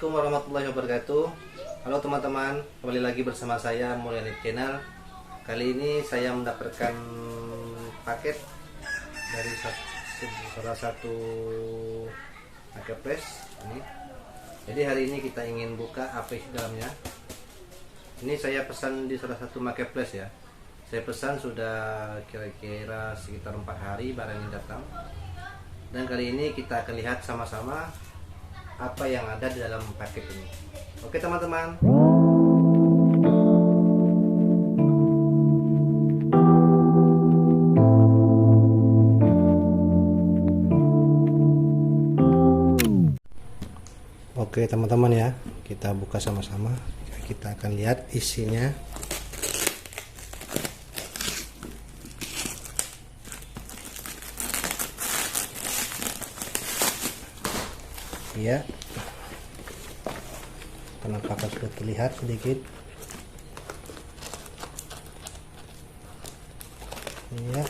Assalamualaikum warahmatullahi wabarakatuh. Halo teman-teman, kembali lagi bersama saya Mulyani Channel. Kali ini saya mendapatkan paket dari salah satu marketplace ini. Jadi hari ini kita ingin buka apa isi dalamnya. Ini saya pesan di salah satu marketplace ya. Saya pesan sudah kira-kira sekitar 4 hari barang ini datang. Dan kali ini kita akan lihat sama-sama apa yang ada di dalam paket ini. Oke teman-teman. Oke teman-teman ya, kita buka sama-sama. Kita akan lihat isinya. Ya, penampakan sudah terlihat sedikit. Ya,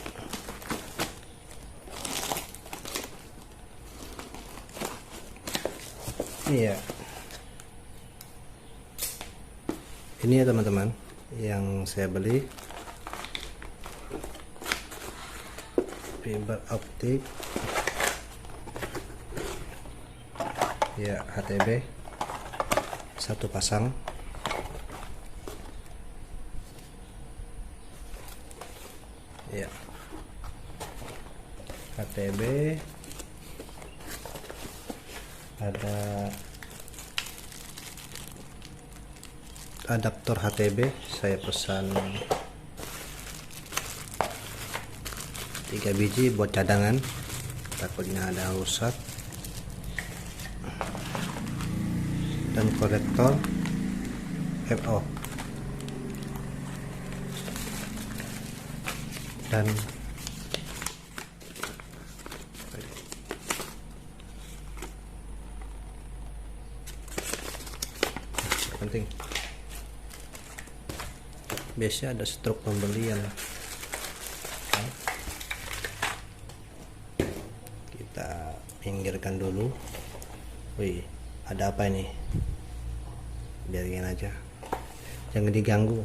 iya. Ini ya teman-teman yang saya beli, fiber optik ya, HTB satu pasang. Ya, HTB, ada adaptor HTB. Saya pesan 3 biji buat cadangan, takutnya ada rusak. Dan konektor FO dan penting, biasanya ada stroke pembelian. Kita pinggirkan dulu. Wih, ada apa ini? Biarin aja, jangan diganggu.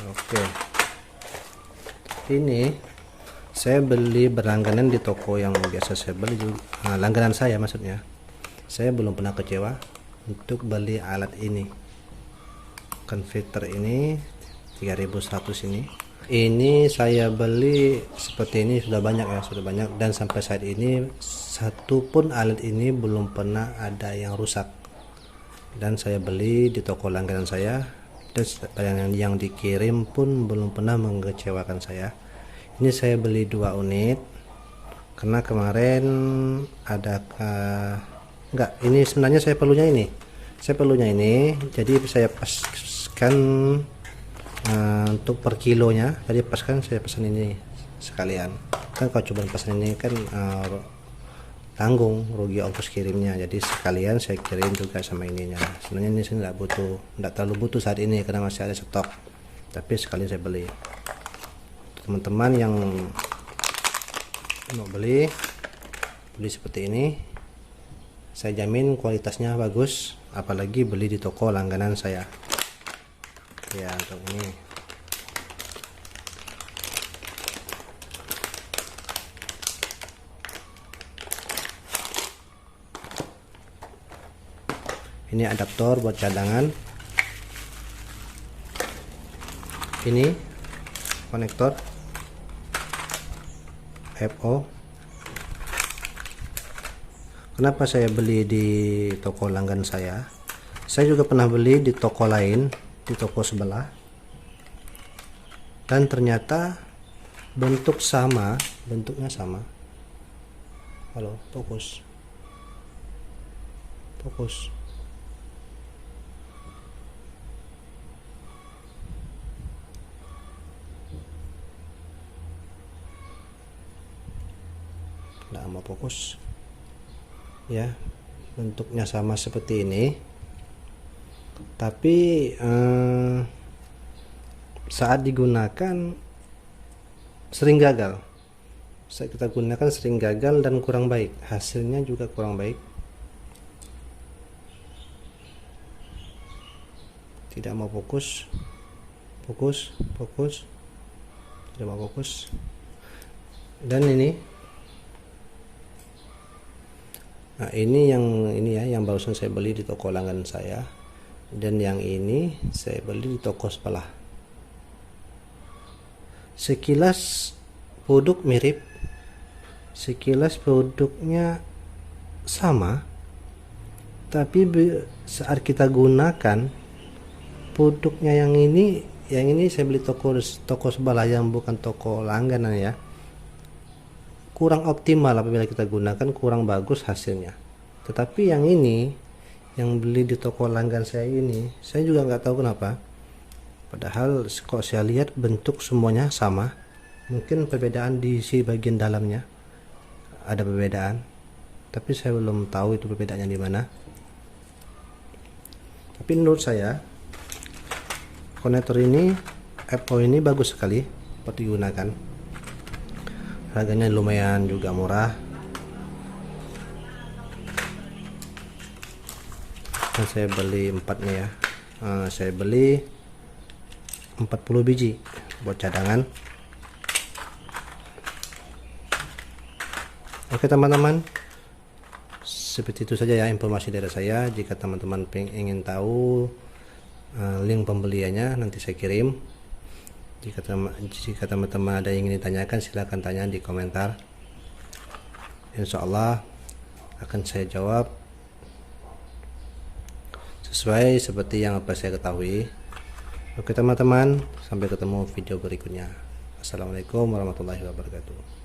Oke, ini saya beli berlangganan di toko yang biasa saya beli juga. Nah, langganan saya maksudnya. Saya belum pernah kecewa untuk beli alat ini, converter ini 3100 ini saya beli seperti ini sudah banyak ya, sudah banyak, dan sampai saat ini satu pun alat ini belum pernah ada yang rusak. Dan saya beli di toko langganan saya, dan yang dikirim pun belum pernah mengecewakan saya. Ini saya beli 2 unit karena kemarin ada enggak, ini sebenarnya saya perlunya ini, jadi saya paskan untuk per kilonya, jadi saya pesan ini sekalian. Kan kalau coba pesan ini kan tanggung rugi ongkos kirimnya, jadi sekalian saya kirim juga sama ininya. Sebenarnya ini saya nggak terlalu butuh saat ini karena masih ada stok, tapi sekalian saya beli. Teman-teman yang mau beli seperti ini, saya jamin kualitasnya bagus, apalagi beli di toko langganan saya ya. Untuk ini adaptor buat cadangan, ini konektor FO. Kenapa saya beli di toko langganan saya? Saya juga pernah beli di toko lain, di toko sebelah, dan ternyata bentuknya sama. Halo, fokus. Nggak mau fokus ya. bentuknya sama seperti ini, tapi saat digunakan sering gagal. Saat kita gunakan sering gagal dan kurang baik, hasilnya juga kurang baik. Tidak mau fokus, tidak mau fokus. Dan ini, nah ini yang barusan saya beli di toko langganan saya, dan yang ini saya beli di toko sebelah. Sekilas produk mirip, sekilas produknya sama, tapi saat kita gunakan produknya yang ini saya beli toko sebelah yang bukan toko langganan ya, kurang optimal apabila kita gunakan, kurang bagus hasilnya. Tetapi yang ini, yang beli di toko langganan saya ini, saya juga nggak tahu kenapa, padahal kok saya lihat bentuk semuanya sama, mungkin perbedaan di si bagian dalamnya ada perbedaan, tapi saya belum tahu itu perbedaannya di mana. Tapi menurut saya konektor ini, Apple ini bagus sekali buat digunakan. Harganya lumayan juga murah. Dan saya beli 4 nih ya. Saya beli 40 biji buat cadangan. Oke teman-teman, seperti itu saja ya informasi dari saya. Jika teman-teman ingin tahu link pembeliannya, nanti saya kirim. Jika teman-teman ada yang ingin ditanyakan, silahkan tanya di komentar. Insya Allah akan saya jawab sesuai seperti yang apa saya ketahui. Oke teman-teman, sampai ketemu video berikutnya. Assalamualaikum warahmatullahi wabarakatuh.